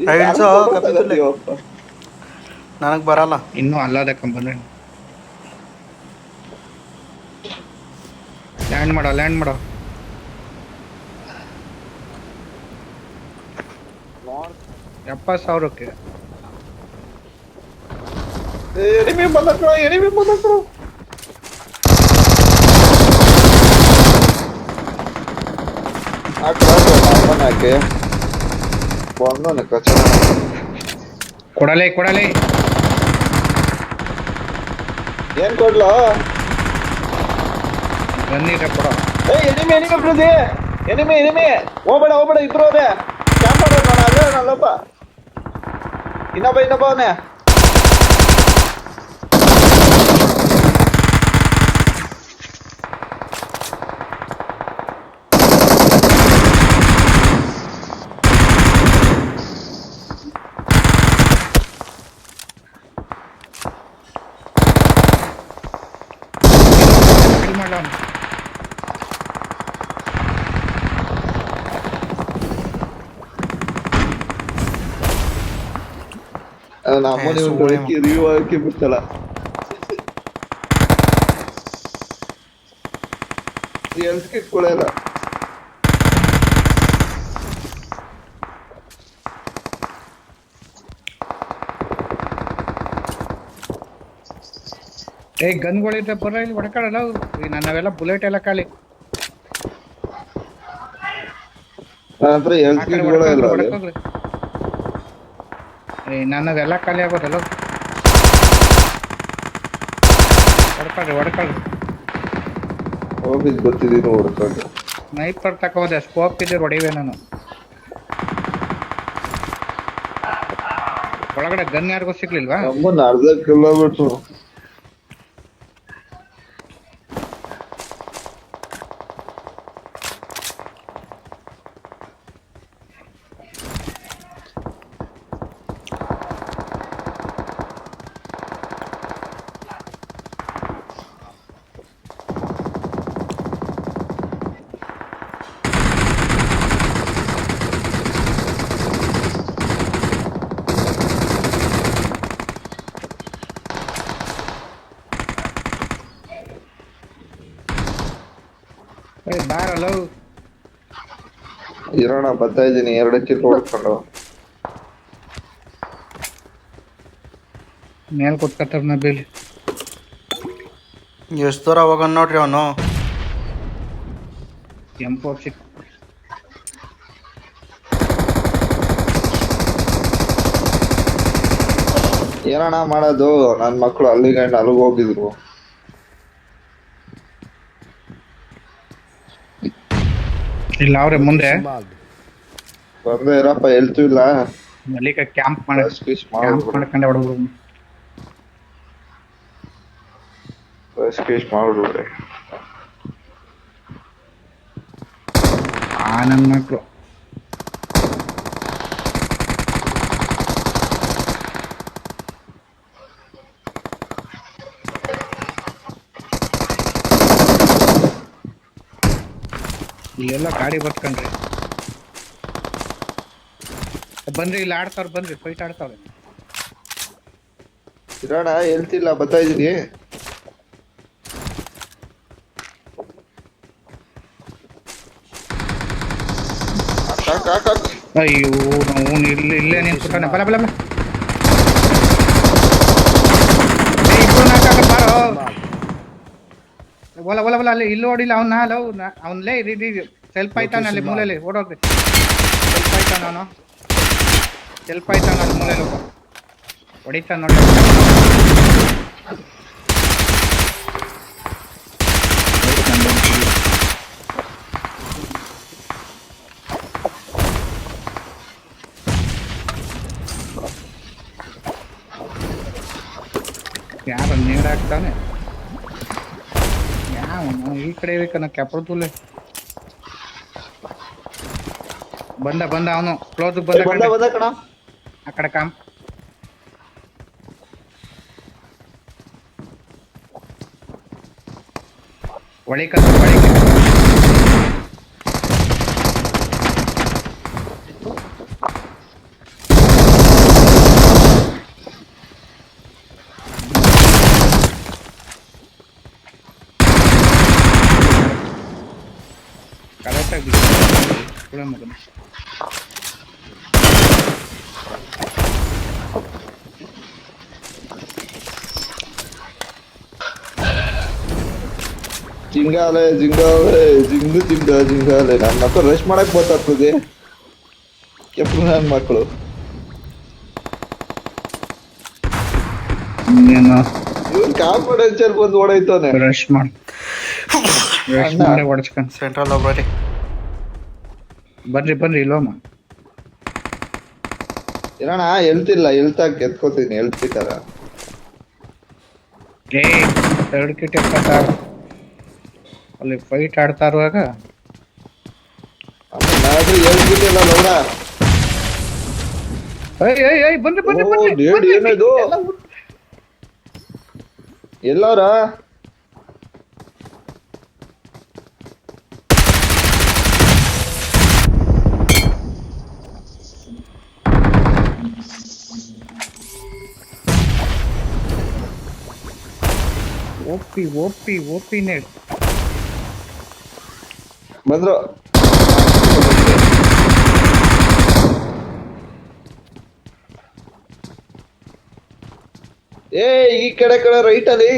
ಇಳಿಸೋ ಕಪಿತುಲೆ ನನಗೆ ಬರಲ್ಲ. ಇನ್ನೂ ಅಲ್ಲದ ಕಂಬಂದ್ರೆ ಲ್ಯಾಂಡ್ ಮಾಡೋ 70,000ಕ್ಕೆ. ಎನಿಮಿ ಬಂದಕ್ಳು ಹಾಕಿ ಬಂದನೆ ಕಚ ಕೊಡಲೇ ಏನ್ ಕೊಡ್ಲ ಬನ್ನಿರ ಕೊಡ. ಎನಿಮಿ ಪ್ರತಿ ಎನಿಮಿ ಹೋಗ್ಬೇಡ ಇಬ್ರು ಅದೇ ಕ್ಯಾಂಪ್ ಮಾಡೋದು ನಾನು ಅದೇ ನಲ್ಲಪ್ಪ ಇನ್ನೊಬ್ಬ ಅವನೇ ನಮ್ಮನೆ ರಿವ್ಯೂ ಹಾಕಿ ಬಿಡ್ತಲ್ಲ ಹೆಲ್ತ್ ಕಿಟ್ ಕೊಡಲ್ಲ. ಗನ್ಗಳಿದ್ರೆ ಬರ ಇಲ್ಲಿ ಹೊಡ್ಕೊಳ್ಳಲ್ಲ. ನನ್ನವೆಲ್ಲ ಬುಲೆಟ್ ಎಲ್ಲ ಖಾಲಿ. ನಂತರ ಹೆಲ್ತ್ ಕಿಟ್ಗಳೇ ಇಲ್ಲ ನನ್ನವೆಲ್ಲ ಖಾಲಿ ಆಗೋದಲ್ಲ. ಹೊಡ್ಕೊಳ್ರಿ ಹೋಗಿದ್ ಗೊತ್ತಿದ್ದೀನಿ ಹೊಡ್ಕೊಂಡು ಸ್ನೈಪರ್ ತಕೋದೆ. ಸ್ಕೋಪ್ ಇದ್ರೆ ಹೊಡಿವೆ ನಾನು. ಒಳಗಡೆ ಗನ್ ಯಾರಿಗೂ ಸಿಗ್ಲಿಲ್ವಾ? ನಮ್ಮನ್ನ ಅರ್ಧ ಕಿಲೋಮೀಟರ್ ಬಾರಲ್ಲ ಇರೋಣ ಬರ್ತಾ ಇದ್ದೀನಿ. 2 ಕಿಟ್ ಹೊಡ್ಕೊಂಡು ಮೇಲ್ ಕೊಟ್ಕತ್ತಾರ ನಾ ಬೇಲಿ. ಎಷ್ಟು ದೂರ ಹೋಗೋಣ ನೋಡ್ರಿ ಅವನು. ಕೆಂಪು ಸಿಕ್ ಏನಣ್ಣ ಮಾಡೋದು? ನನ್ನ ಮಕ್ಕಳು ಅಲ್ಲಿಗೆ ಹೋಗಿದ್ರು. ಇಲ್ಲ ಅವ್ರೆ ಮುಂದೆ ಬಂದೆ ಇರಪ್ಪ ಹೇಳ್ತು ಇಲ್ಲ ಮಲ್ಲಿಕ ಕ್ಯಾಂಪ್ ಮಾಡ್ಕೊಂಡೆ ಹೊಡೋದು. ಮಾಡ್ಬಿಡ್ರೆ ನನ್ನ ಮಕ್ಕಳು ಇಲ್ಲೆಲ್ಲ ಗಾಡಿ ಬರ್ತ್ಕೊಂಡ್ರಿ. ಬನ್ರಿ ಇಲ್ಲಿ ಆಡ್ತಾವ್ರ, ಬನ್ರಿ ಫೈಟ್ ಆಡ್ತಾವ್ರೆ. ಇರೋಣ ಹೇಳ್ತಿಲ್ಲ ಬರ್ತಾ ಇದೀನಿ. ಅಯ್ಯೋ ನಾವು ಇಲ್ಲೇ ನಿಂತ್ಬಿಟ್ಟಾನೆ. ಬಲ ಬಲ ಬಾರೋ ಒಲ ಒಲ ಒಲ ಅಲ್ಲಿ ಇಲ್ಲಿ ಓಡಿಲ್ಲ ಅವನ್ಲೇ ಸೆಲ್ಫ್ ಆಯ್ತಾನ ಅಲ್ಲಿ ಮೂಲೆಯಲ್ಲಿ ಓಡೋಗ್ರಿ. ಸೆಲ್ಫ್ ಆಯ್ತಾನ ಅಲ್ಲಿ ಮೂಲೆಯಲ್ಲಿ ಹೊಡಿತಾನ ನೋಡಿ. ಯಾರು ನೀರು ಹಾಕ್ತಾನೆ ಈ ಕಡೆ ಬೇಕನ್ನ ಕ್ಯಾಪರ್ತೂಲೆ ಬಂದ ಅವನು ಕ್ಲೋಸ್ ಬಂದ ಕಣ ಆ ಕಡೆ ಕಾಮ್ ಒಳಿಕ ಕೂಡ ಮಗನ ಜಿಂಗಾಲೆ ಜಿಂಗಾಲೆ ನನ್ನ ಮಕ್ಕಳು ರಶ್ ಮಾಡಕ್ ಬರ್ತಾಗ್ತದೆ ಕೆಪ್ರು ನನ್ನ ಮಕ್ಕಳು ಏನು ಇವ್ರು ಕಾನ್ಫಿಡೆನ್ಷಿಯಲ್ ಬಂದು ಓಡೈತಾನೆ ರಶ್ ಮಾಡಿ ಹೊಡ್ಸ್ಕೊಂಡು ಸೆಂಟ್ರಲ್ ಒಬ್ಬರಿ ಬರ್ರಿ ಇಲ್ಲೋಮ್ಮ ಇರೋಣ ಎಲ್ತಿಲ್ಲ ಎಲ್ತಾಕ್ ಎತ್ಕೋತೀನಿ ಎಲ್ತಿದ್ದಾರ ಏ ಎರಡು ಕಿಟ್ ಅಲ್ಲಿ ಫೈಟ್ ಆಡ್ತಾ ಇರುವಾಗ ಎಲ್ತಿಲ್ಲ ನೋಡ ಬನ್ರಿ ಏನಿದು ಎಲ್ಲಾರ ಓಪಿ ನೆಟ್ ಬಂದ್ರು ಏ ಈ ಕಡೆ ರೈಟ್ ಅಲ್ಲಿ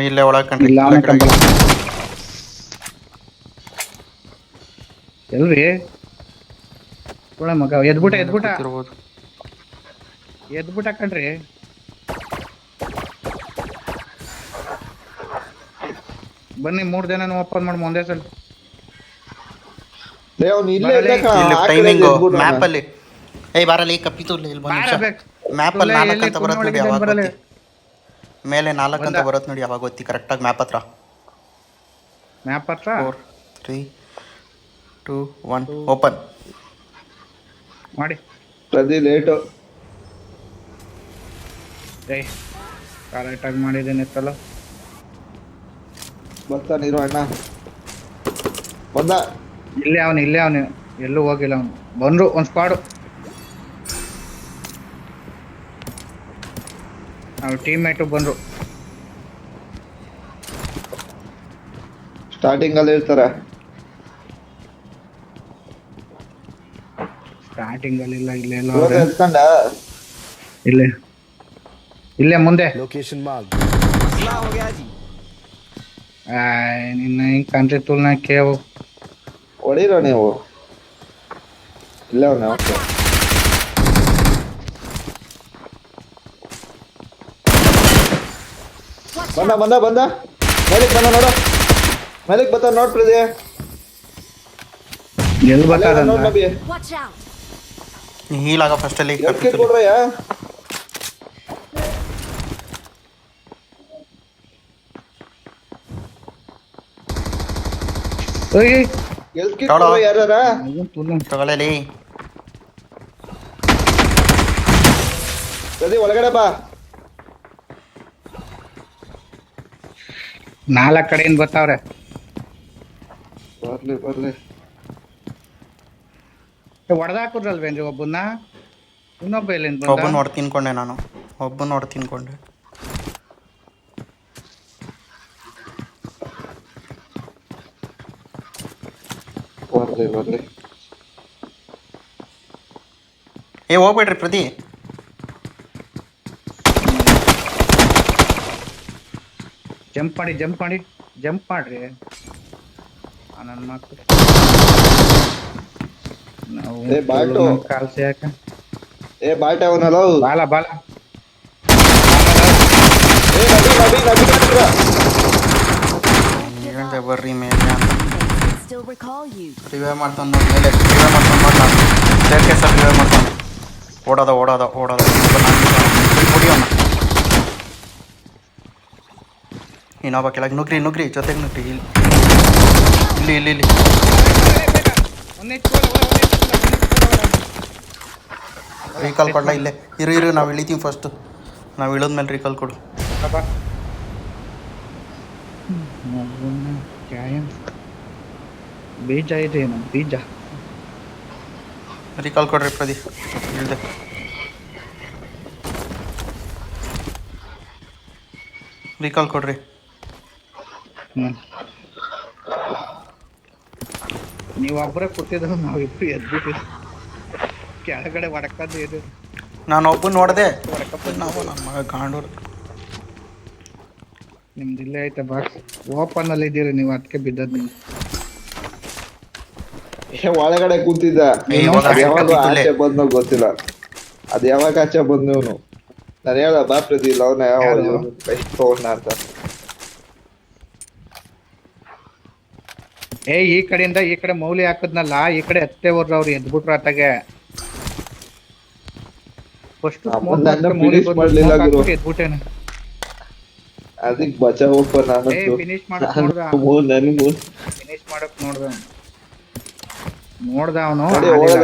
ಇಲ್ಲೇ ಒಳಗೆ ಕಂಡ್ರಿ ಇಲ್ಲ ಎಲ್ರಿ ಒಳ ಮಗ ಎದ್ಬಿಟ್ಟ ಇರ್ಬೋದು. ಕಣ್ರಿ ಬನ್ನಿ 3 ಜನ ಓಪನ್ ಮಾಡಿ ಒಂದೇ ಸಲ ಅವ್ನು ಇಲ್ಲೇ ಬರಲೇ, ಇದ್ದಾಗ ಇಲ್ಲಿ ಆ ಕಡೆ ಟೈಮಿಂಗು ಎದ್ಬಿಟ್ಟ ಮ್ಯಾಪ್ ಅಲ್ಲಿ ಬರಲಿ ಕಪ್ಪಿತು ಇಲ್ಲಿ ಮ್ಯಾಪ್ ಅಲ್ಲಿ 4 ಅಂತ ಬರುತ್ತೆ ನೋಡಿ ಯಾವಾಗ ಗೊತ್ತಿ ಮೇಲೆ 4 ಅಂತ ಬರುತ್ತೆ ನೋಡಿ ಯಾವಾಗ ಗೊತ್ತಿ ಕರೆಕ್ಟಾಗಿ ಮ್ಯಾಪ್ ಹತ್ರ ಮ್ಯಾಪ್ ಹತ್ರ 4 3 2 1 ಓಪನ್ ಮಾಡಿ ಪ್ರತಿ ಲೇಟು ಕರೆಕ್ಟಾಗಿ ಮಾಡಿದ್ದೇನೆ ಎತ್ತಲ್ಲ ಬರ್ತಾನಿರು ಅಣ್ಣ ಬಂದ ಇಲ್ಲೇ ಅವನು ಎಲ್ಲೂ ಹೋಗಿಲ್ಲ ಅವನು ಬಂದ್ರು ಒಂದು ಸ್ಕ್ವಾಡು ಅವ್ರ ಟೀಮ್ ಮೇಟು ಬಂದ್ರು ಸ್ಟಾರ್ಟಿಂಗ್ ಅಲ್ಲಿ ಇರ್ತಾರ ಸ್ಟಾರ್ಟಿಂಗ್ ಅಲ್ಲಿ ಇಲ್ಲ ಇಲ್ಲೇ ಎಲ್ಲ ಇವಾಗ ಎತ್ಕೊಂಡ ಇಲ್ಲೇ ಮುಂದೆ लोकेशन मार्क हो गया जी ನಿನ್ನ ಹಿಂಗ್ ಕಂಟ್ರಿ ತುಲ್ನ ಕೇವು ಹೊಡಿರೋ ನೀವು ಇಲ್ಲ ಅವನ ಬಂದ ಮೇಲಿಕ್ ಬಂದ ನೋಡು ಮೇಲಿಕ್ ಬರ್ತಾನ ನೋಡ್ ಪ್ರದಿ ಎಲ್ಲಿ ಬರ್ತಾರ ನೋಡ್ ನಬಿ Watch out! ಹೀಲ್ ಆಗ ಫಸ್ಟ್ ಅಲ್ಲಿ ಎಲ್ಕೆ ಕೊಡ್ರಯ್ಯ ಎಲ್ಕೆ ಕೊಡ್ರ ಯಾರ ತಗೊಳ್ಳಲಿ ಪ್ರದಿ ಒಳಗಡೆ ಬಾ 4 ಕಡೆಯಿಂದ ಬರ್ತಾವ್ರೆ ಬರ್ಲಿ ಹೊಡೆದಾಕುದ್ರಲ್ವೇನ್ರಿ ಒಬ್ಬನ್ನ ಇನ್ನೊಬ್ಬ ಎಲ್ಲಿಂದ ಒಬ್ಬನ ಹೊಡ್ ತಿನ್ಕೊಂಡೆ ನಾನು ಒಬ್ಬನ ಹೊಡ್ ತಿನ್ಕೊಂಡೆ ಬರ್ಲಿ ಹೋಗ್ಬೇಡ್ರಿ ಪ್ರತಿ ಜಂಪ್ ಮಾಡ್ರಿ ನನ್ನ ಮಕ್ಕಳು ಏ, ಬಾಟು. ಕಾಲ್ಸಿ ಯಾಕ ಏ ಬಾಟ ಅವನಲ್ಲ ಬಾಲ ಏ ನಬಿ ನಡ್ರ. ಹೇಳ್ದೆ ಬರ್ರಿ ಮೇಲೆ ಅಂತ Still recall you. ರಿವೈವ್ ಮಾಡ್ತಾನೆ ನೋಡಿ ಮೇಲೆ ರಿವೈವ್ ಮಾಡ್ತಾನೆ ನೋಡಿ ನಾನು ಸ್ಟೇರ್ ಕೇಸಲ್ಲಿ ರಿವೈವ್ ಮಾಡ್ತಾನೆ ಓಡೋದ ಹೊಡಿಯೋಣ ಇನ್ನೊಬ್ಬ ಕೆಳಗೆ ನುಗ್ರಿ ಜೊತೆಗೆ ನುಗ್ರಿ ಇಲ್ಲಿ ರೀಕಾಲ್ ಕೊಡ್ಲ ಇಲ್ಲೇ ಇರು ನಾವು ಇಳಿತೀವಿ ಫಸ್ಟು ನಾವು ಇಳಿದ್ಮೇಲೆ ರೀಕಾಲ್ ಕೊಡು ಬೀಜ ಇದೆ ಏನು ಬೀಜ ರೀಕಾಲ್ ಕೊಡ್ರಿ ಪ್ರದಿ ಇಳ್ದೆ ರೀಕಾಲ್ ಕೊಡ್ರಿ ನೀವು ಒಬ್ಬರೇ ಕೂತಿದ್ರು ನಾವಿಬ್ರು ಎದ್ಬಿಟ್ಟಿದ್ರು ಕೆಳಗಡೆ ಹೊಡ್ಕಂಡು ಇದು ನಾನು ಒಬ್ಬ ನೋಡಿದೆ ಹೊಡ್ಕಪ್ಪ ನಾವು ನನ್ನ ಮಗ ಗಾಂಡೂರು. ನಿಮ್ದು ಇಲ್ಲೇ ಐತೆ ಬಾಕ್ಸ್ ಓಪನ್ ಅಲ್ಲಿ ಇದ್ದೀರಿ ನೀವು ಅದಕ್ಕೆ ಬಿದ್ದದ್ದು. ಒಳಗಡೆ ಕೂತಿದ್ದ. ಏ, ಇವಾಗ ಅದ್ ಯಾವಾಗ ಕತ್ತಿತ್ತುಲೆ. ಆಚೆ ಬಂದ್ನೋ ಗೊತ್ತಿಲ್ಲ. ಅದ್ ಯಾವಾಗ ಆಚೆ ಬಂದವನು ನಾನು ಹೇಳ ಬಾ ಪ್ರದೀಲ್ ಅವನ ಯಾರು? ಕೈ ತಗೊಂಡ ಅಂತ. ಈ ಕಡೆಯಿಂದ ಈ ಕಡೆ ಮೌಲಿ ಹಾಕದ್ನಲ್ಲ ಈ ಕಡೆ ಹತ್ತೆ ಹೋದ್ರ ಅವ್ರು ಎದ್ಬಿಟ್ರು ಆತಾಗೆ ಫಸ್ಟ್ ನನ್ನ finish ಮಾಡ್ಲಿಲ್ಲ ಗುರು. ಎದ್ಬಿಟ್ಟೇನೆ. ಅದಕ್ ಬಚಾವಪ್ಪ ನಾನು ಫಿನಿಶ್ ಮಾಡಕ್ ನೋಡ್ದ ನನ್ಗೂ ಫಿನಿಶ್ ಮಾಡಕ್ ನೋಡ್ದ ಅವನು ನೋಡಿ ಹೋದ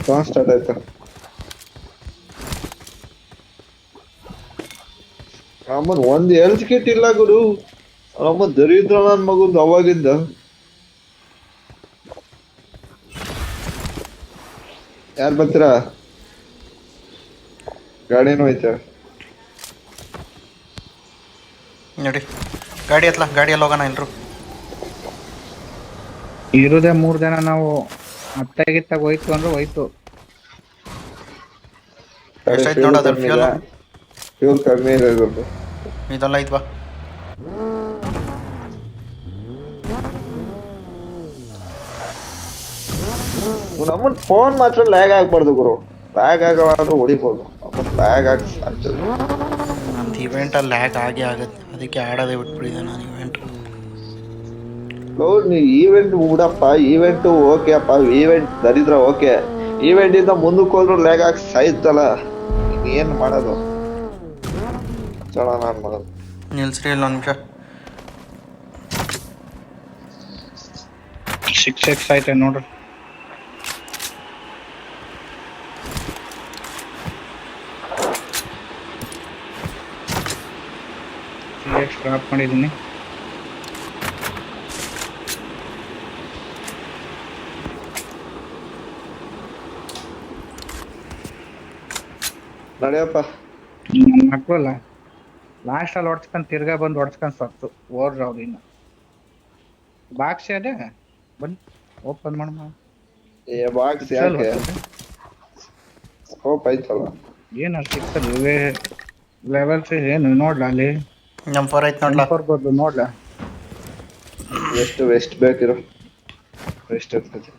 ಸಾಂಗ್ ಸ್ಟಾರ್ಟ್ ಆಯ್ತು. ಅಮ್ಮನ್ ಒಂದ್ ಹೆಲ್ತ್ ಕಿಟ್ ಇಲ್ಲ ಗುರು. ಅಮ್ಮ ದರಿದ್ರ ನನ್ ಮಗುಂದು ಅವಾಗಿಂದ. ಯಾರು ಬರ್ತೀರಾ? ಗಾಡಿನೂ ಐತೆ ನೋಡಿ ಗಾಡಿ ಹತ್ಲ, ಗಾಡಿಯಲ್ಲಿ ಹೋಗೋಣ ಎಲ್ರು. ಇರುದೇ 3 ಜನ ನಾವು. ಅತ್ತಾಗಿತ್ತಾಗ ಹೋಯ್ತು ಅಂದ್ರೆ ಹೋಯ್ತು. ಎಷ್ಟಾಯ್ತು ನೋಡು ಅದ್ರ ಫ್ಯೂಲ್. ಫ್ಯೂಲ್ ಕಮ್ಮಿ ಇದೆ ಇದ್ರದ್ದು. ಇದೆಲ್ಲ ಐತ್ವಾ. ನಮ್ಮನ್ ಫೋನ್ ಮಾತ್ರ ಲ್ಯಾಗ್ ಆಗ್ಬಾರ್ದು ಗುರು. ಲ್ಯಾಗ್ ಆಗಲಾದ್ರೂ ಹೊಡಿಬೋದು. ಲ್ಯಾಗ್ ಆಗಿ ಸಾಯ್ತದೆ. ನಮ್ದು ಇವೆಂಟಲ್ಲಿ ಲ್ಯಾಗ್ ಆಗೇ ಆಗುತ್ತೆ, ಅದಕ್ಕೆ ಆಡೋದೇ ಬಿಟ್ಬಿಟ್ಟಿದ್ದೆ ನಾನು ಇವೆಂಟ್. ನೀ ಈವೆಂಟ್ ಬಿಡಪ್ಪ, ಈವೆಂಟ್ ಓಕೆ ಅಪ್ಪ, ಈವೆಂಟ್ ದರಿದ್ರ ಓಕೆ. ಈವೆಂಟ್ ಇಂದ ಮುಂದಕ್ಕೆ ಹೋದ್ರು ಲ್ಯಾಗ್ ಆಗಿ ಸಾಯ್ತಲ್ಲ, ಏನ್ ಮಾಡೋದು? ಚಲ ನಾನ್ ಮಾಡೋದು. ನಿಲ್ಸ್ರಿ ಇಲ್ಲ ಒಂದು ನಿಮಿಷ. 6x ಐತೆ ನೋಡ್ರಿ. ಡ್ರಾಪ್ ಮಾಡಿದ್ದೀನಿ. ನಡೆಯಪ್ಪ. ನನ್ನ ಮಕ್ಕಳಲ್ಲ ಲಾಸ್ಟ್ ಅಲ್ಲಿ ಹೊಡ್ಸ್ಕೊಂಡ್ ತಿರ್ಗಾ ಬಂದು ಹೊಡ್ಸ್ಕೊಂಡ್ ಸತ್ತು ಓಡ್ರ ಅವ್ರು. ಇನ್ನು ಬಾಕ್ಸ್ ಅದೇ ಬನ್ನಿ ಓಪನ್ ಮಾಡೋಣ. ಬಾಕ್ಸ್ ಯಾಕೆ? ಸ್ಕೋಪ್ ಐತಲ್ಲ. ಏನು ಸಿಗ್ತದೆ ಲೆವೆಲ್ಸ್ ಏನು ನೋಡ್ಲ ಅಲ್ಲಿ ನಮ್ಮ 4 ಐತೆ ನೋಡ್ಲಾ. ಬರ್ಬೋದು ನೋಡ್ಲ. ವೆಸ್ಟ್ ಬೇಕಿರೋ ವೆಸ್ಟ್ ಇರ್ತದೆ.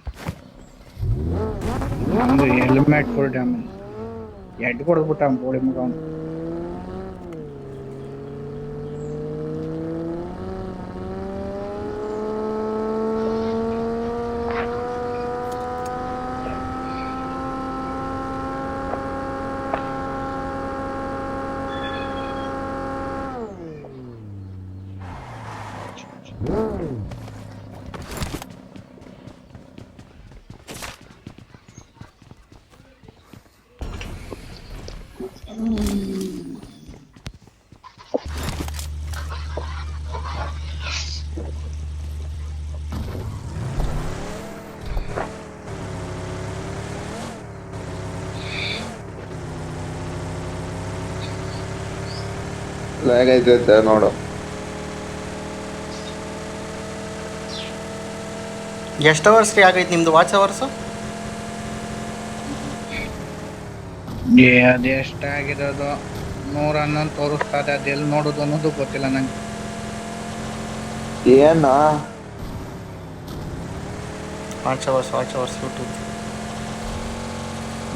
ಒಂದು ಹೆಲ್ಮೆಟ್ ಫುಲ್ ಡ್ಯಾಮೇಜ್ ಎಡ್ ಕೊಡ್ಬಿಟ್ಟ ಬೋಳಿ ಮಗ ಅವ್ನು. ಲ್ಯಾಗ್ ಐತೆ ನೋಡು. ಎಷ್ಟು ಅವರ್ಸ್ ರೀ ಆಗೈತೆ ನಿಮ್ದು ವಾಚ್ ಅವರ್ಸು? ಅದು ಎಷ್ಟಾಗಿರೋದು 111 ತೋರಿಸ್ತಾ ಇದೆ. ಅದೆಲ್ಲಿ ನೋಡೋದು ಅನ್ನೋದು ಗೊತ್ತಿಲ್ಲ ನಂಗೆ. ಏನ ವಾಚ್ ಅವರ್ಸ್ ಯೂಟ್ಯೂಬ್.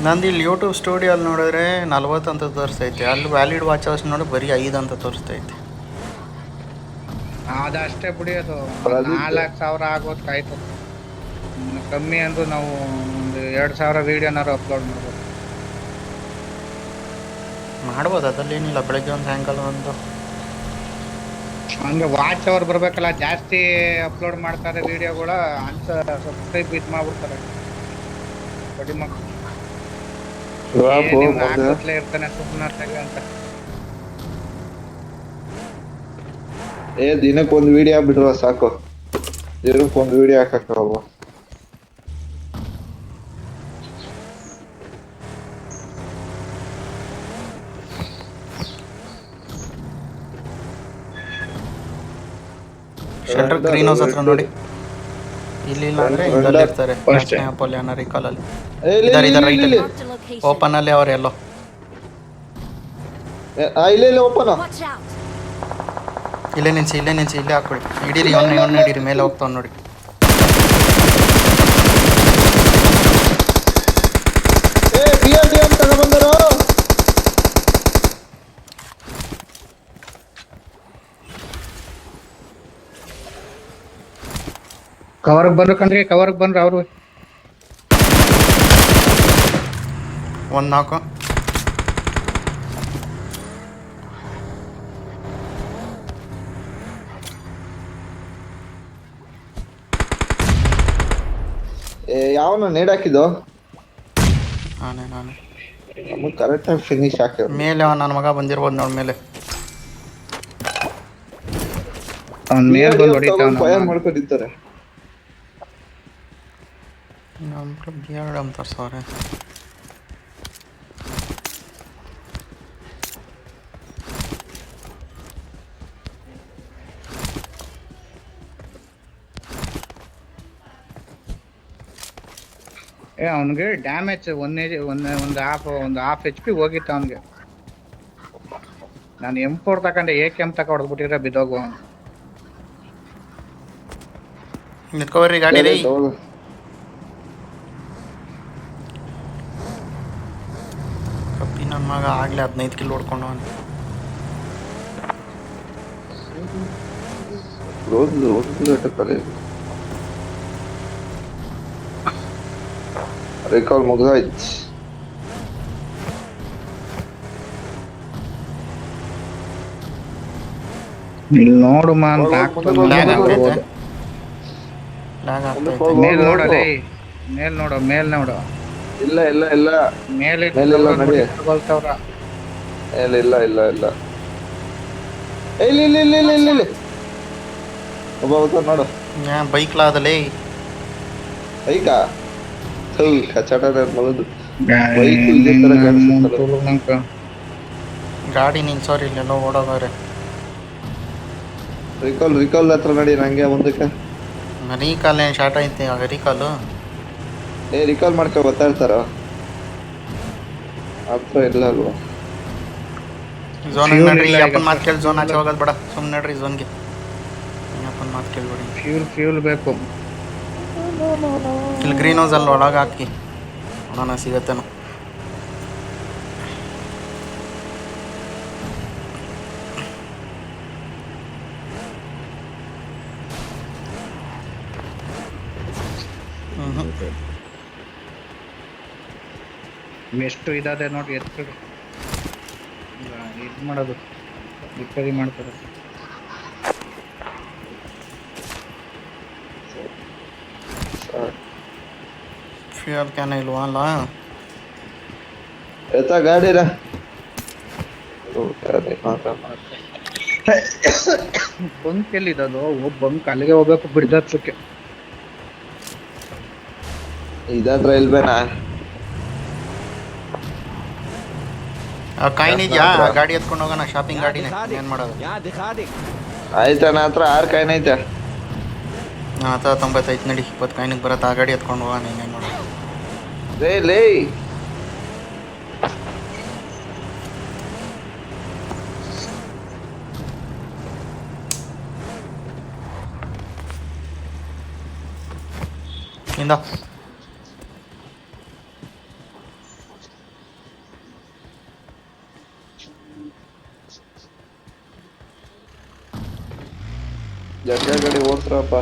ನಂದು ಇಲ್ಲಿ ಯೂಟ್ಯೂಬ್ ಸ್ಟುಡಿಯೋಲ್ಲಿ ನೋಡಿದ್ರೆ 40 ಅಂತ ತೋರಿಸ್ತೈತೆ. ಅಲ್ಲಿ ವ್ಯಾಲಿಡ್ ವಾಚ್ ಅವರ್ಸ್ ನೋಡಿ ಬರೀ 5 ಅಂತ ತೋರಿಸ್ತೈತೆ. ಅದಷ್ಟೇ ಬಿಡಿ, ಅದು ಪ್ರದೀಪ್. 4,000 ಆಗೋದು ಕಾಯ್ತು. ಕಮ್ಮಿ ಅಂದ್ರೂ ನಾವು ಒಂದು 2,000 ವೀಡಿಯೋನಾರು ಅಪ್ಲೋಡ್ ಮಾಡ್ಬೋದು, ಅದರಲ್ಲಿ ಏನಿಲ್ಲ. ಬೆಳಗ್ಗೆ ಒಂದು ಸಾಯಂಕಾಲ ಒಂದು ಹಂಗೆ ವಾಚ್ ಅವರ್ ಬರ್ಬೇಕಲ್ಲ. ಜಾಸ್ತಿ ಅಪ್ಲೋಡ್ ಮಾಡ್ತಾರೆ ವಿಡಿಯೋಗಳ ಅಂತ ಸಬ್ಸ್ಕ್ರೈಬ್ ಇದು ಮಾಡ್ಬಿಡ್ತಾರೆ ಕಡಿಮೆ. ಹಾಕೋತ್ಲೇ ಇರ್ತಾನೆ ಸುಮ್ಮನೆ ಅಂತ. ದಿನಕ್ಕೊಂದು ವಿಡಿಯೋ ಬಿಡ್ರ ಸಾಕು. ದಿನಕ್ಕೊಂದು ವಿಡಿಯೋ ಹಾಕಕ್ಕಾಗಲ್ವಾ? ಶೆಲ್ಟರ್ ಗ್ರೀನ್ ಹೌಸ್ ಹತ್ರ ನೋಡಿ. ಇಲ್ಲಿ ಇಲ್ಲ ಅಂದ್ರೆ Front ಇದ್ರಲ್ಲಿ up ಇರ್ತಾರೆ ಅಷ್ಟೇ. ಪೋಲಿಯನ ರಿಕಾಲಲ್ಲಿ ಇಲ್ಲಿ ಇದರ ರೈಟ್ ಅಲ್ಲಿ Marked a location. ಓಪನ್ ಅಲ್ಲಿ ಅವ್ರೆ ಎಲ್ಲೋ ಇಲ್ಲ ಓಪನ್ Watch out. ಇಲ್ಲೇ ನಿಲ್ಸಿ ಇಲ್ಲೇ ಹಾಕೊಳ್ಳಿ ಹಿಡೀರಿ ಇವನ್ನ ಹಿಡೀರಿ ಮೇಲೆ ಹೋಗ್ತಾವ್ ನೋಡಿ BRD ಅಂತ ತಗೊಂಡ್ಬಂದರು ಕವರ್ಗೆ ಬಂದ್ರು ಕಣ್ರಿ ಕವರ್ಗೆ ಬಂದ್ರು ಅವರು ಒಂದು ನಾಲ್ಕು ಯಾವನ ನೇಡ್ ಹಾಕಿದ್ದು ನಾನೇ ನಮಗೆ ಕರೆಕ್ಟ್ ಆಗಿ ಫಿನಿಶ್ ಹಾಕಿದ್ರು ಮೇಲೆ ನನ್ನ ಮಗ ಬಂದಿರ್ಬೋದು ನೋಡಿ ಮೇಲೆ ಅವ್ನ ಮೇಲ್ ಬಂದು ಹೊಡಿತಾವ ಫೈರ್ ಮಾಡ್ಕೊಂಡಿರ್ತಾರೆ ನಮ್ಮ ಬಿಯರ್ಡ್ ಅಂತಾರೆ ಸಾರಿ ಅವನಿಗೆ ಡ್ಯಾಮೇಜ್ ಒಂದು ಹಾಫ್ HP ಹೋಗಿತ್ತು ಅವನಿಗೆ ನಾನು M4 ತಗೊಂಡೆ AK ತಕ ಹೊಡೆದ್ಬಿಟ್ಟಿದ್ರೆ ಬಿದ್ದೋಗು ಅವ್ನು. ನಿಂತ್ಕೋರಿ ಗಾಡಿ ರೀ ಕಪ್ಪಿ ನನ್ನ ಮಗ ಆಗ್ಲೇ 15 ಕಿಲೋ ಹೊಡ್ಕೊಂಡು ಅವನು ರಿಕಾಲ್ ಮುಗ್ದಾಯ್ತು ಇಲ್ಲಿ ನೋಡು ಮಾನ್ ಲ್ಯಾಗ್ ಆಗ್ತೈತೆ ಮೇಲ್ ನೋಡಲೇ ಮೇಲ್ ನೋಡು ಇಲ್ಲ ಇಲ್ಲ ಇಲ್ಲ ಮೇಲೆ ಮೇಲೆಲ್ಲ ನಡಿ. ತಗೊಳ್ತಾವ್ರ ಇಲ್ಲ ಇಲ್ಲ ಇಲ್ಲ ಇಲ್ಲ ಇಲ್ಲ ಇಲ್ಲ ಇಲ್ಲ ಇಲ್ಲ ಇಲ್ಲ ಇಲ್ಲ ಒಬ್ಬ ಹೋಗ್ತಾನೆ ನೋಡು ಬೈಕ್ಲಾದಲೇ ಐಕಾ ಕಚಾಟ ಮಗದು ಬೈಕ್ ಇದೇ ತರ ಕಾಣಿಸುತ್ತಲ್ಲ. ಗಾಡಿ ನಿಲ್ಸೋರಿ ಇಲ್ಲೆಲ್ಲೋ ಓಡೋಗವ್ರೆ ರಿಕಾಲ್ ಹತ್ರ ನಡಿ ನಂಗೆ ಮುಂದಕ್ಕೆ ರೀಕಾಲ್ ಏನು ಶಾರ್ಟ್ ಐತಿ ಆಗ ರೀಕಾಲು ರಿಕಾಲ್ ಮಾಡ್ಕೊ ಗೊತ್ತಾಡ್ತಾರ ಹತ್ರ ಇಲ್ಲ ಅಲ್ವಾ ಝೋನ್ Fuel ನಡ್ರಿ ಇಲ್ಲ ಈಗ ಅಪ್ಪನ ಮಾತು ಕೇಳಿ ಝೋನ್ ಆಚೆ ಹೋಗೋದು ಬೇಡ ಸುಮ್ಮನೆ ನಡ್ರಿ ಝೋನ್ಗೆ ಅಪ್ಪನ ಮಾತು ಕೇಳ್ಬೇಡಿ ಫ್ಯೂಲ್ ಬೇಕು ಇಲ್ಲಿ ಗ್ರೀನ್ ಹೌಸ್ ಅಲ್ಲಿ ಒಳಗೆ ಹಾಕಿ ನೋಡೋಣ ಸಿಗತ್ತೇನೋ ಎಷ್ಟು ಇದಾದೆ ನೋಡಿ ಎತ್ಕೊಡಿ ಇದು ಮಾಡೋದು ರಿಪೇರಿ ಮಾಡ್ತಾರೆ ಫ್ಯೂಯಲ್ ಕ್ಯಾನ್ ಇಲ್ವಾ ಅಲ್ಲ ಎತ್ತ ಗಾಡಿರ ಬಂಕ್ ಎಲ್ಲಿದ್ದದು ಬಂಕ್ ಅಲ್ಲಿಗೆ ಹೋಗ್ಬೇಕು ಬಿಡ್ದಕ್ಕೆ ಇದತ್ರ ಇಲ್ಬೇನಾ ಕಾಯಿನ್ ಇದೆಯಾ ಗಾಡಿ ಎತ್ಕೊಂಡು ಹೋಗೋಣ ಶಾಪಿಂಗ್ ಗಾಡಿನೇ ಏನು ಮಾಡೋದು यहाँ दिखा दे ಆಯ್ತಾ ನಾ ಹತ್ರ 6 ಕಾಯಿನ್ ಐತೆ ಹಾಂ 95 ನಡಿ 20 ಕಾಯಿನಿಗೆ ಬರತ್ತೆ ಆ ಗಾಡಿ ಎತ್ಕೊಂಡು ಹೋಗೋಣ ಇನ್ನೇನು ಮಾಡೋದು ಲೇ ಇಂದ ಜಗ್ಗ ಗಾಡಿ ಓಡ್ಸ್ರಪ್ಪ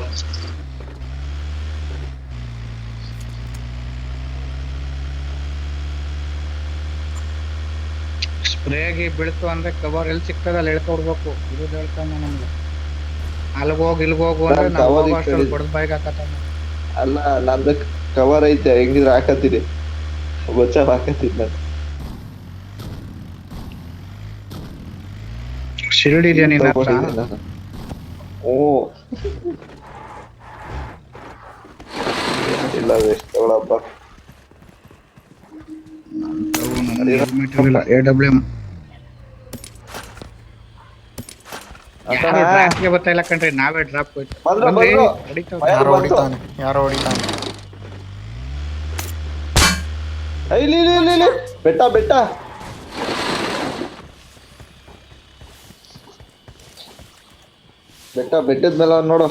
ಸ್ಪ್ರೇಗೆ ಬೀಳ್ತು ಅಂದ್ರೆ ಕವರ್ ಎಲ್ಲಿ ಸಿಗ್ತದೆ ಅಲ್ಲಿ ಹೇಳ್ಕೊಡ್ಬೇಕು ಇದು ಹೇಳ್ತಾನೆ ನಮ್ಗೆ ಅಲ್ಗೋಗಿ ಇಲ್ಗೋಗು ಅಂದ್ರೆ ನಾನ್ ನಾವು cover ಹೋಗೋ ಅಷ್ಟ್ರಲ್ಲಿ ಇಟ್ಟಿದ್ದೀನಿ. ಬಡ್ದು ಬಾಯಿಗೆ ಹಾಕತ್ತಾನೆ ಅಲ್ಲ ನಂದ ಕವರ್ ಐತೆ ಹೆಂಗಿದ್ರೆ ಹಾಕತ್ತೀನಿ ಗೊತ್ತಾಗ ಹಾಕತ್ತೀನಿ ನಾನು ಶಿಲ್ಡ್ ಇದೆಯಾ ನಿನ್ನ ಹತ್ರ ತಗೊಂಡಿದ್ದೀನಿ ನಾನು. ಓ ಇಲ್ಲ ವೇಸ್ಟ್ ತಗೊಳಪ್ಪ AWM ಅಕ್ಕಣ ಡ್ರಾಪ್ಗೆ ಬರ್ತಾ ಇಲ್ಲ ಕಣ್ರಿ, ನಾವೇ ಡ್ರಾಪ್ ಹೋಯ್ತು. ಬಂದ್ರು ಬಂದ್ರಿ? ಬಂದ್ರು ಹೊಡಿತಾವ್. ಭಯ ಯಾರೋ ಬಂತು. ಹೊಡಿತಾನೆ, ಯಾರೋ ಹೊಡಿತಾನೆ. ಇಲ್ಲಿ ಇಲ್ಲಿ ಇಲ್ಲಿ ಇಲ್ಲಿ. ಬೆಟ್ಟ ಬೆಟ್ಟ ಬೆಟ್ಟ ಬೆಟ್ಟದ ಮೇಲೆ ಅವ್ನ್ ನೋಡು.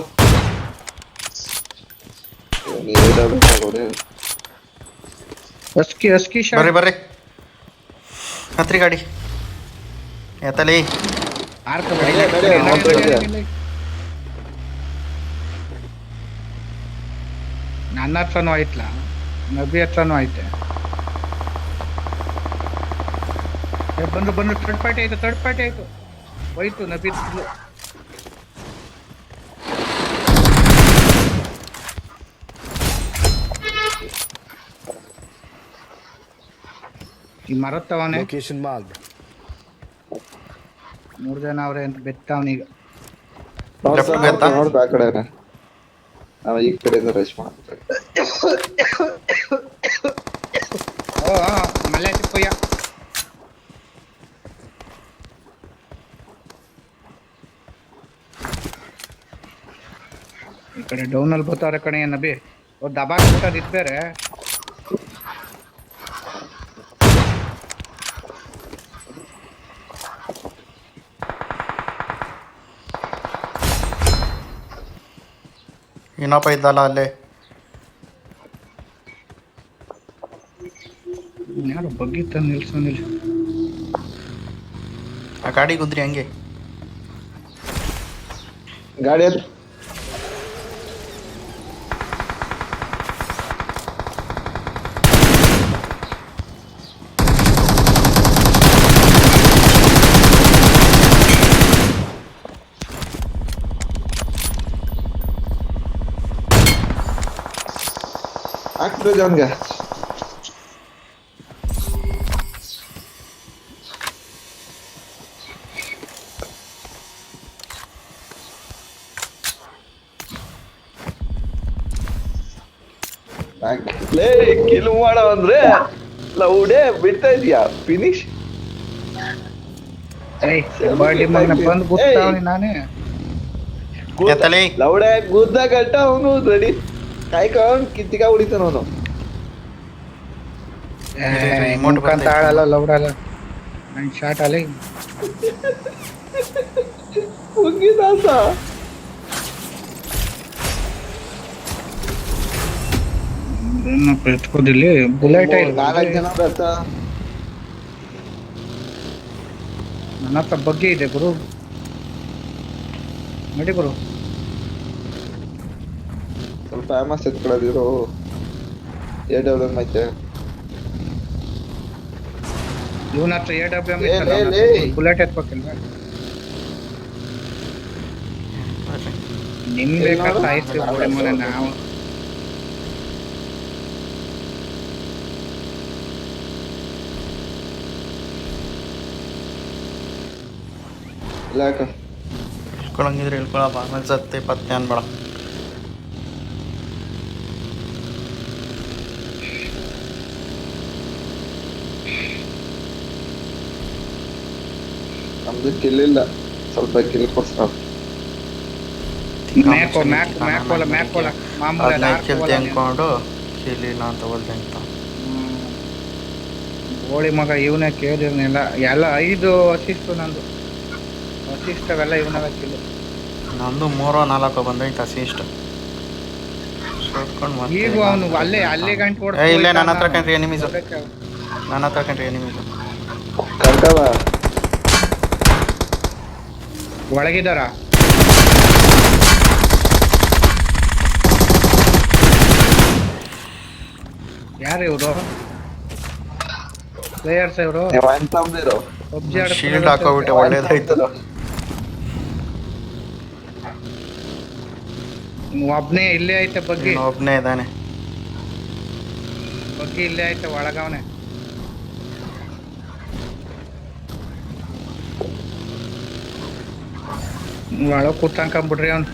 ಹಸ್ಕಿ ಹಸ್ಕಿ ಶಾಟ್. ಬರ್ರಿ ಬರ್ರಿ, ಹತ್ರಿ ಗಾಡಿ ಎತ್ತಲಿ. ಆರ್ಕಬೇಡಿ. ನಡಿ, ನಡಿ, ಹೋಗ್ತಾ ನನ್ನ ಹತ್ರನೂ ಆಯ್ತಲ್ಲ, ನಬಿ ಹತ್ರನೂ ಐತೆ. ಬಂದು ಬಂದು ಥರ್ಡ್ ಪಾರ್ಟಿ ಆಯ್ತು ಹೋಯ್ತು ನಬಿ. ಈ ಮರತ್ತವನೇ Location marked. 3 ಜನ ಅವ್ರೆ ಅಂತ ಬೆತ್ತವನೀಗ. Left ಗೆದ್ದ? ನೋಡ್ದು ಆ ಕಡೆ ಅವ ಈ ಕಡೆಯಿಂದ ರಶ್ ಮಾಡ್ತಾರೆ. ಓ ಮಲೆ ಚಿಪ್ಪಯ್ಯ. ಈ ಕಡೆ ಡೌನ್ ಅಲ್ಲಿ ಬರ್ತಾವ್ರೆ ಕಣೆ ನಬಿ. ದಬಾ ಕೊಟ್ಟದ್ ಇದ್ ಬೇರೆ. ಇನ್ನೊಬ್ಬ ಇದ್ದಲ್ಲ ಅಲ್ಲೇ. ಯಾರು ಬಗ್ಗಿ ತಂದು ನಿಲ್ಸೋನಿಲ್ಲ. ಆ ಗಾಡಿ ಗುದ್ರಿ ಹಂಗೆ. ಗಾಡಿ ಅದು ಆಗ್ತದೆ ಅವನ್ಗೆ. ಲೇ ಕಿಲ್ ಮಾಡೋ ಅಂದ್ರೆ ಲೌಡೇ ಬಿಡ್ತಾ ಇದೀಯಾ ಫಿನಿಶ್. ಬರ್ಡಿ ಮಗನ ಬಂದು ಗುತ್ತಾವನಿ ನಾನೇ. ಎತ್ತಲಿ. ಲೌಡೆ ಗುದ್ದ ಗಟ್ಟ ಅವನು ರೆಡಿ ಕಾಯ್ಕೊಂಡು ಕಿತ್ತಿಗ ಹೊಡಿತಾನ ಅವನು. ಮುಖಂತ ಆಳಲ್ಲ ಲೌಡಲ್ಲ ನನ್ ಶಾಟ್ ಅಲ್ಲಿ ಮುಗಿದಾಸ. ಎತ್ಕೋದಿಲ್ಲ ಬುಲೆಟ್ 4 ಜನ ಬರ್ತ. ನನ್ನ ಹತ್ರ ಬಗ್ಗೆ ಇದೆ ಗುರು, ನೋಡಿ ಗುರು. ಸ್ವಲ್ಪ ಫೇಮಸ್ ಎತ್ಕೊಳ್ಳೋದಿರು. AWM ಐತೆ ಇವನ ಹತ್ರ AWM ಲೇ. ಬುಲೆಟ್ ಎತ್ಬೇಕಲ್ವಾ? ನಿಮ್ ಬೇಕಾದ ಆಯ್ತು ಮನೆ ನಾವು ಯಾಕ ಇಳ್ಕೊಳಂಗಿದ್ರೆ ಇಳ್ಕೊಳಪ್ಪ, ಆಮೇಲೆ ಸತ್ತೆ ಪತ್ತೆ ಅನ್ಬೇಡ. ನಮ್ದು ಕಿಲ್ ಇಲ್ಲ, ಸ್ವಲ್ಪ ಕಿಲ್ ಕೊಡ್ಸ್ತಾವ. ಕಿಲ್ತಿ ಅನ್ಕೊಂಡು ಕಿಲಿಲ್ಲ ಅಂತ ಹೋಲ್ದೆ ಅಂತ. ಹೋಳಿ ಮಗ ಇವನೇ ಕೇಳಿರ್ನಿಲ್ಲ. ಎಲ್ಲ 5 ಅಸಿಸ್ಟು ನಂದು. ಅಸಿಸ್ಟ್ ಅವೆಲ್ಲ ಇವನಾಗ ಕಿಲ್ಲು. ನಂದು 3-4 ಬಂದೈತೆ ಅಸಿಸ್ಟ್. ಈಗ ಅವನು ಅಲ್ಲೇ ಗಂಟು ಇಲ್ಲೇ ನನ್ನ ಹತ್ರ ಕಂಡ್ರಿ ಎನಿಮೀಸು, ನನ್ನ ಹತ್ರ ಕಂಡ್ರಿ ಎನಿಮೀಸು. ಕರ್ಕವ ಒಳಗಿದಾರ. ಯಾರು ಇವರು ಪ್ಲೇಯರ್ಸ್? ಇವರು ಪಬ್ಜಿ ಶೀಲ್ಡ್ ಹಾಕೋಬಿಟ್ಟೆ, ಒಳ್ಳೇದಾಯ್ತು. ಒಬ್ನೇ ಇಲ್ಲೇ ಐತೆ ಬಗ್ಗೆ. ಒಬ್ನೇ ಇದ್ದಾನೆ ಬಗ್ಗೆ, ಇಲ್ಲೇ ಐತೆ ಒಳಗವನೆ. ಒಳಗೆ ಕೂತಂಕೊಂಬಿಡ್ರಿ ಅವ್ನು.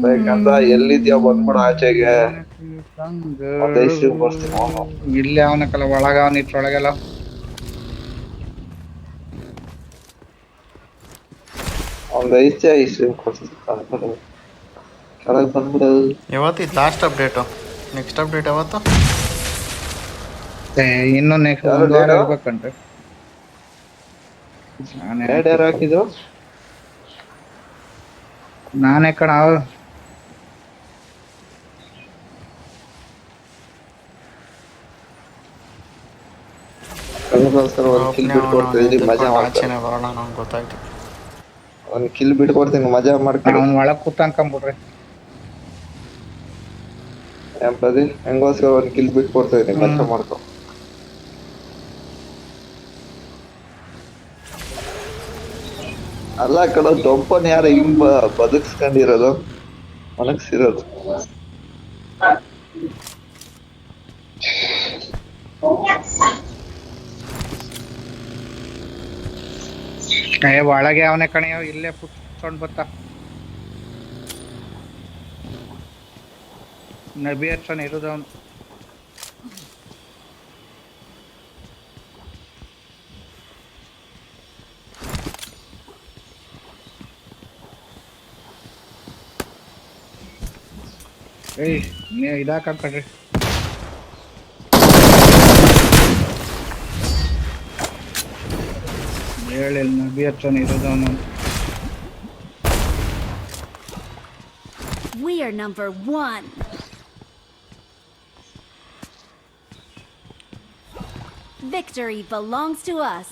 ಬೇಕಂತ ಎಲ್ಲಿದ್ಯಾ ಬಂದ್ಬಿಡು ಆಚೆಗೆ. ಒಂದ್ ಐಸ್ ಕ್ರೀಮ್ ಕೊಡ್ತೀನಿ ಅವನು. ಇಲ್ಲಿ ಅವನಕ್ಕಲ್ಲ ಒಳಗ ಅವನ ಇಟ್ರೊಳಗೆಲ್ಲ ಒಂದ್ ಐಸ್ ಕ್ರೀಮ್ ಕೊಡ್ತೀನಿ ಕೆಳಗ್ ಬಂದ್ಬಿಡು. ಯಾವತ್ತಿತ್ತು ಲಾಸ್ಟ್ ಅಪ್ಡೇಟು? ನೆಕ್ಸ್ಟ್ ಅಪ್ಡೇಟ್ ಯಾವತ್ತು? ಇನ್ನು ನೆಕ್ಸ್ಟ್ ಯಾರು ಒಂದ್ ವಾರ ಡೇಟು? ಇರ್ಬೇಕಂತೆ. ಯಾರು ಹಾಕಿದ್ರು? ನಾನೇ ಕಣ ನನಗೋಸ್ಕರ ಒಂದ್ ಕಿಲ್ ಬಿಟ್ಕೊಡ್ತೀನಿ ಮಜಾ ಮಾಡ್ತಾರೆ. ಆಚೆನೆ ಬರೋಣ ನಂಗೆ ಗೊತ್ತಾಯ್ತು. ಒಂದ್ ಕಿಲ್ ಬಿಟ್ಕೊಡ್ತೀನಿ ಮಜಾ ಮಾಡ್ಕೊಂಡು. ಅವ್ನ ಒಳಗ್ ಕೂತಂಕೊಂಬಿಡ್ರಿ. ಎಂಪದಿ ಹೆಂಗೋಸ್ಕರ ಒಂದ್ ಕಿಲ್ ಬಿಟ್ಕೊಡ್ತಾ ಇದೀನಿ ಮಜಾ ಮಾಡ್ಕೊ. ಅಲ್ಲ ಕಣ ದೊಪ್ಪನ್ ಯಾರು ಹಿಂಗ್ ಬದುಕ್ಸ್ಕೊಂಡಿರೋದು ಮನಗ್ಸಿರೋದು. ಒಳಗೆ ಅವನೇ ಕಣೆಯೋ ಇಲ್ಲೇ ಕುತ್ಕೊಂಡ್ ಬತ್ತ ನಬಿ ಹಚ್ಚನ್ ಇರುದವನು. ಏಯ್ ನೀ ಇದಾಕಂಡ್ರಿ ಹೇಳಿಲ್ಲ Nabi ಹಚ್ಚನ್ ಇರುದವನು. We are number 1. Victory belongs to us.